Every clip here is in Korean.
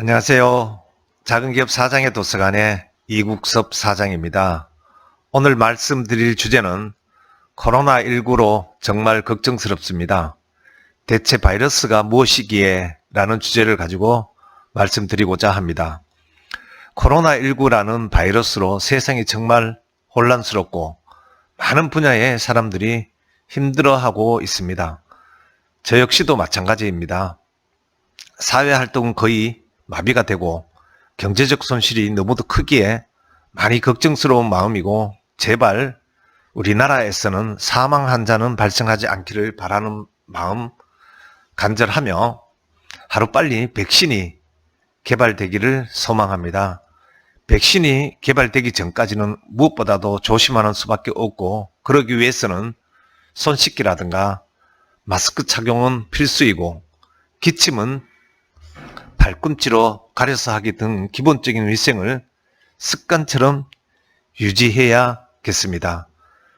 안녕하세요. 작은기업 사장의 도서관의 이국섭 사장입니다. 오늘 말씀드릴 주제는 코로나19로 정말 걱정스럽습니다. 대체 바이러스가 무엇이기에? 라는 주제를 가지고 말씀드리고자 합니다. 코로나19라는 바이러스로 세상이 정말 혼란스럽고 많은 분야의 사람들이 힘들어하고 있습니다. 저 역시도 마찬가지입니다. 사회활동은 거의 마비가 되고 경제적 손실이 너무도 크기에 많이 걱정스러운 마음이고, 제발 우리나라에서는 사망 환자는 발생하지 않기를 바라는 마음 간절하며 하루빨리 백신이 개발되기를 소망합니다. 백신이 개발되기 전까지는 무엇보다도 조심하는 수밖에 없고, 그러기 위해서는 손 씻기라든가 마스크 착용은 필수이고, 기침은 발꿈치로 가려서 하기 등 기본적인 위생을 습관처럼 유지해야겠습니다.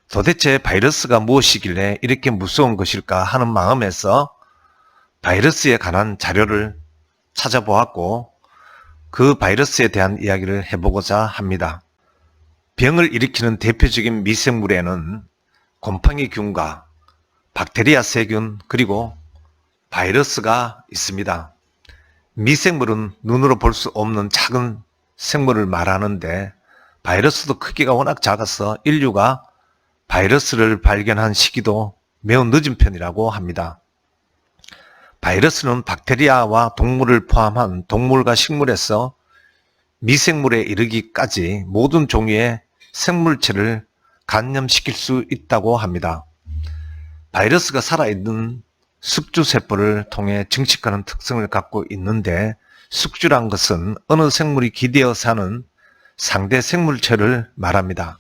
도대체 바이러스가 무엇이길래 이렇게 무서운 것일까 하는 마음에서 바이러스에 관한 자료를 찾아보았고, 그 바이러스에 대한 이야기를 해보고자 합니다. 병을 일으키는 대표적인 미생물에는 곰팡이균과 박테리아 세균, 그리고 바이러스가 있습니다. 미생물은 눈으로 볼 수 없는 작은 생물을 말하는데, 바이러스도 크기가 워낙 작아서 인류가 바이러스를 발견한 시기도 매우 늦은 편이라고 합니다. 바이러스는 박테리아와 동물을 포함한 동물과 식물에서 미생물에 이르기까지 모든 종류의 생물체를 감염시킬 수 있다고 합니다. 바이러스가 살아있는 숙주세포를 통해 증식하는 특성을 갖고 있는데, 숙주란 것은 어느 생물이 기대어 사는 상대 생물체를 말합니다.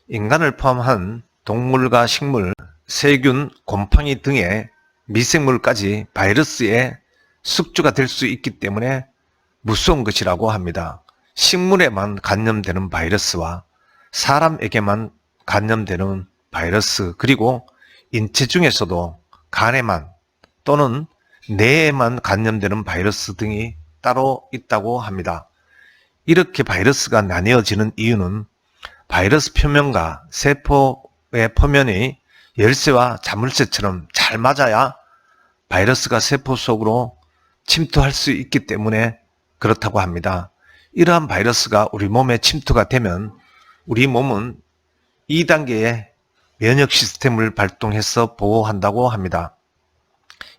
인간을 포함한 동물과 식물, 세균, 곰팡이 등의 미생물까지 바이러스의 숙주가 될 수 있기 때문에 무서운 것이라고 합니다. 식물에만 감염되는 바이러스와 사람에게만 감염되는 바이러스, 그리고 인체 중에서도 간에만 또는 뇌에만 감염되는 바이러스 등이 따로 있다고 합니다. 이렇게 바이러스가 나뉘어지는 이유는 바이러스 표면과 세포의 표면이 열쇠와 자물쇠처럼 잘 맞아야 바이러스가 세포 속으로 침투할 수 있기 때문에 그렇다고 합니다. 이러한 바이러스가 우리 몸에 침투가 되면 우리 몸은 2단계의 면역 시스템을 발동해서 보호한다고 합니다.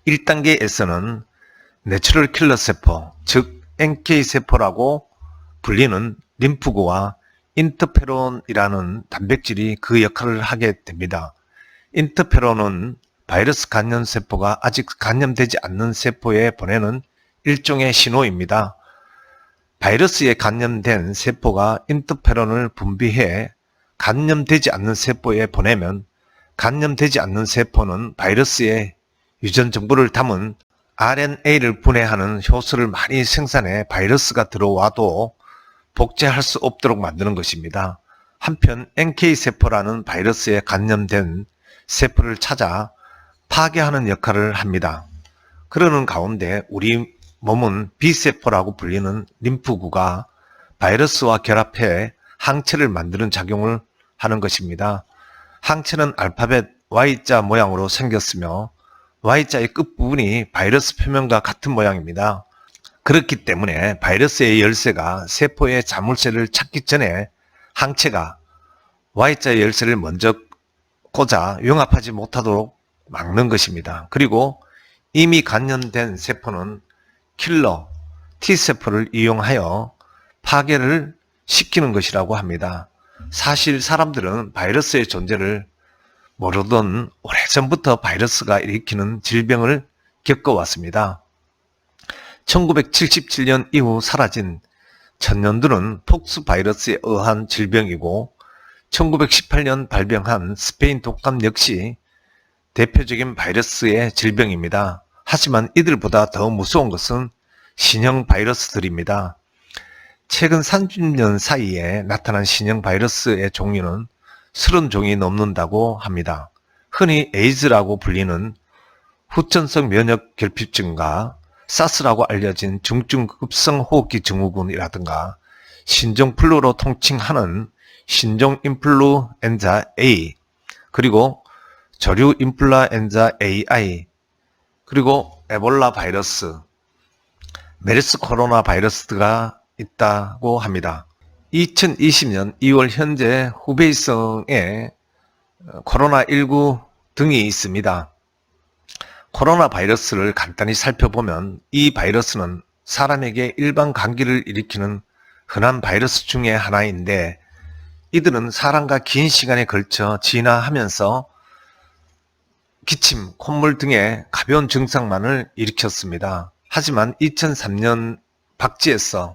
1단계에서는 내추럴 킬러 세포, 즉 NK세포라고 불리는 림프구와 인터페론이라는 단백질이 그 역할을 하게 됩니다. 인터페론은 바이러스 감염세포가 아직 감염되지 않는 세포에 보내는 일종의 신호입니다. 바이러스에 감염된 세포가 인터페론을 분비해 감염되지 않는 세포에 보내면, 감염되지 않는 세포는 바이러스의 유전 정보를 담은 RNA를 분해하는 효소를 많이 생산해 바이러스가 들어와도 복제할 수 없도록 만드는 것입니다. 한편 NK세포라는 바이러스에 감염된 세포를 찾아 파괴하는 역할을 합니다. 그러는 가운데 우리 몸은 B세포라고 불리는 림프구가 바이러스와 결합해 항체를 만드는 작용을 하는 것입니다. 항체는 알파벳 Y자 모양으로 생겼으며 Y자의 끝부분이 바이러스 표면과 같은 모양입니다. 그렇기 때문에 바이러스의 열쇠가 세포의 자물쇠를 찾기 전에 항체가 Y자의 열쇠를 먼저 꽂아 융합하지 못하도록 막는 것입니다. 그리고 이미 감염된 세포는 킬러 T세포를 이용하여 파괴를 시키는 것이라고 합니다. 사실 사람들은 바이러스의 존재를 모르던 오래전부터 바이러스가 일으키는 질병을 겪어왔습니다. 1977년 이후 사라진 천연두는 폭스 바이러스에 의한 질병이고, 1918년 발병한 스페인 독감 역시 대표적인 바이러스의 질병입니다. 하지만 이들보다 더 무서운 것은 신형 바이러스들입니다. 최근 30년 사이에 나타난 신형 바이러스의 종류는 30종이 넘는다고 합니다. 흔히 에이즈라고 불리는 후천성 면역 결핍증과 사스라고 알려진 중증급성 호흡기 증후군이라든가 신종플루로 통칭하는 신종인플루엔자 A, 그리고 조류인플루엔자 AI, 그리고 에볼라 바이러스, 메르스 코로나 바이러스가 있다고 합니다. 2020년 2월 현재 후베이성에 코로나19 등이 있습니다. 코로나 바이러스를 간단히 살펴보면 이 바이러스는 사람에게 일반 감기를 일으키는 흔한 바이러스 중에 하나인데, 이들은 사람과 긴 시간에 걸쳐 진화하면서 기침, 콧물 등의 가벼운 증상만을 일으켰습니다. 하지만 2003년 박쥐에서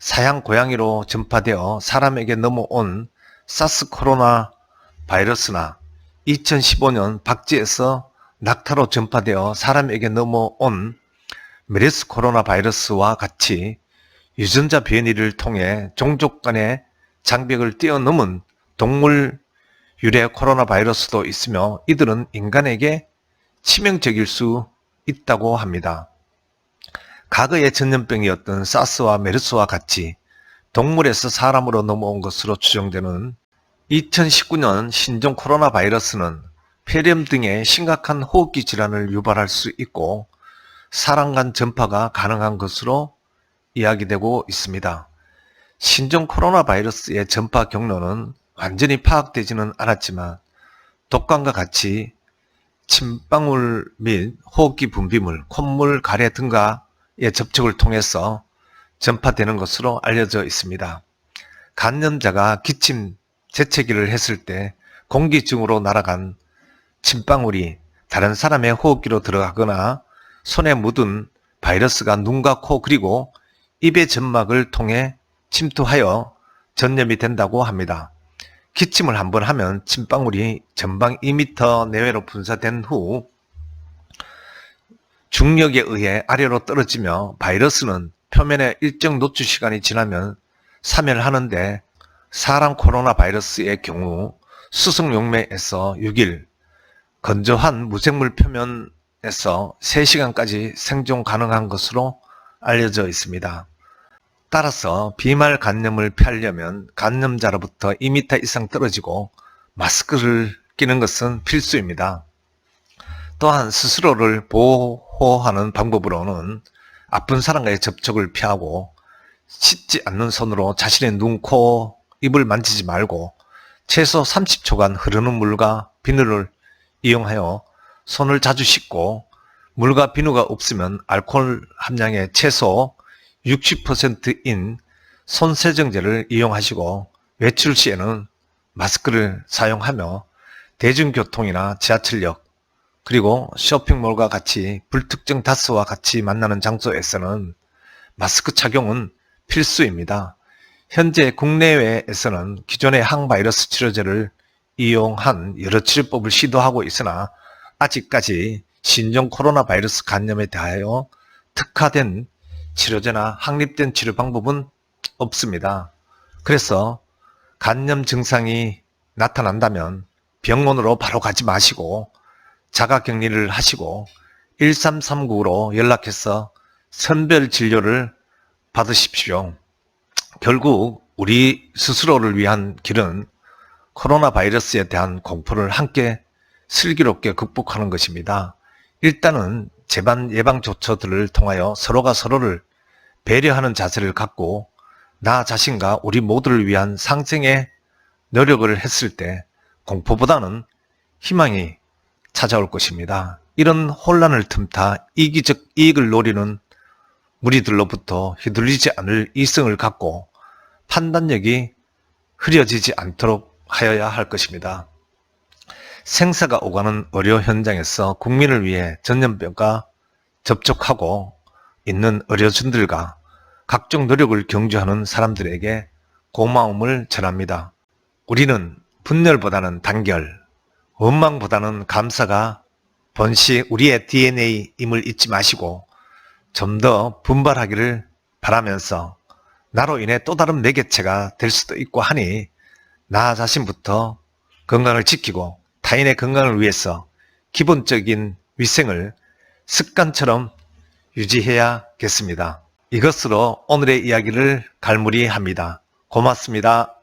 사양 고양이로 전파되어 사람에게 넘어온 사스 코로나 바이러스나 2015년 박쥐에서 낙타로 전파되어 사람에게 넘어온 메르스 코로나 바이러스와 같이 유전자 변이를 통해 종족 간의 장벽을 뛰어넘은 동물 유래 코로나 바이러스도 있으며, 이들은 인간에게 치명적일 수 있다고 합니다. 과거의 전염병이었던 사스와 메르스와 같이 동물에서 사람으로 넘어온 것으로 추정되는 2019년 신종 코로나 바이러스는 폐렴 등의 심각한 호흡기 질환을 유발할 수 있고 사람 간 전파가 가능한 것으로 이야기되고 있습니다. 신종 코로나 바이러스의 전파 경로는 완전히 파악되지는 않았지만 독감과 같이 침방울 및 호흡기 분비물, 콧물, 가래 등과의 접촉을 통해서 전파되는 것으로 알려져 있습니다. 감염자가 기침, 재채기를 했을 때 공기중으로 날아간 침방울이 다른 사람의 호흡기로 들어가거나 손에 묻은 바이러스가 눈과 코 그리고 입의 점막을 통해 침투하여 전염이 된다고 합니다. 기침을 한번 하면 침방울이 전방 2m 내외로 분사된 후 중력에 의해 아래로 떨어지며 바이러스는 표면에 일정 노출 시간이 지나면 사멸하는데, 사람 코로나 바이러스의 경우 수성 용매에서 6일, 건조한 무생물 표면에서 3시간까지 생존 가능한 것으로 알려져 있습니다. 따라서 비말 감염을 피하려면 감염자로부터 2m 이상 떨어지고 마스크를 끼는 것은 필수입니다. 또한 스스로를 보호하는 방법으로는 아픈 사람과의 접촉을 피하고 씻지 않는 손으로 자신의 눈, 코, 입을 만지지 말고 최소 30초간 흐르는 물과 비누를 이용하여 손을 자주 씻고, 물과 비누가 없으면 알코올 함량의 최소 60%인 손세정제를 이용하시고, 외출 시에는 마스크를 사용하며 대중교통이나 지하철역, 그리고 쇼핑몰과 같이 불특정 다수와 같이 만나는 장소에서는 마스크 착용은 필수입니다. 현재 국내외에서는 기존의 항바이러스 치료제를 이용한 여러 치료법을 시도하고 있으나 아직까지 신종 코로나 바이러스 감염에 대하여 특화된 치료제나 확립된 치료 방법은 없습니다. 그래서 감염 증상이 나타난다면 병원으로 바로 가지 마시고 자가격리를 하시고 1339로 연락해서 선별 진료를 받으십시오. 결국 우리 스스로를 위한 길은 코로나 바이러스에 대한 공포를 함께 슬기롭게 극복하는 것입니다. 일단은 재반 예방 조처들을 통하여 서로가 서로를 배려하는 자세를 갖고 나 자신과 우리 모두를 위한 상생의 노력을 했을 때 공포보다는 희망이 찾아올 것입니다. 이런 혼란을 틈타 이기적 이익을 노리는 무리들로부터 휘둘리지 않을 이성을 갖고 판단력이 흐려지지 않도록 하여야 할 것입니다. 생사가 오가는 의료 현장에서 국민을 위해 전염병과 접촉하고 있는 의료진들과 각종 노력을 경주하는 사람들에게 고마움을 전합니다. 우리는 분열보다는 단결, 원망보다는 감사가 본시 우리의 DNA임을 잊지 마시고 좀 더 분발하기를 바라면서, 나로 인해 또 다른 매개체가 될 수도 있고 하니 나 자신부터 건강을 지키고 타인의 건강을 위해서 기본적인 위생을 습관처럼 유지해야겠습니다. 이것으로 오늘의 이야기를 갈무리합니다. 고맙습니다.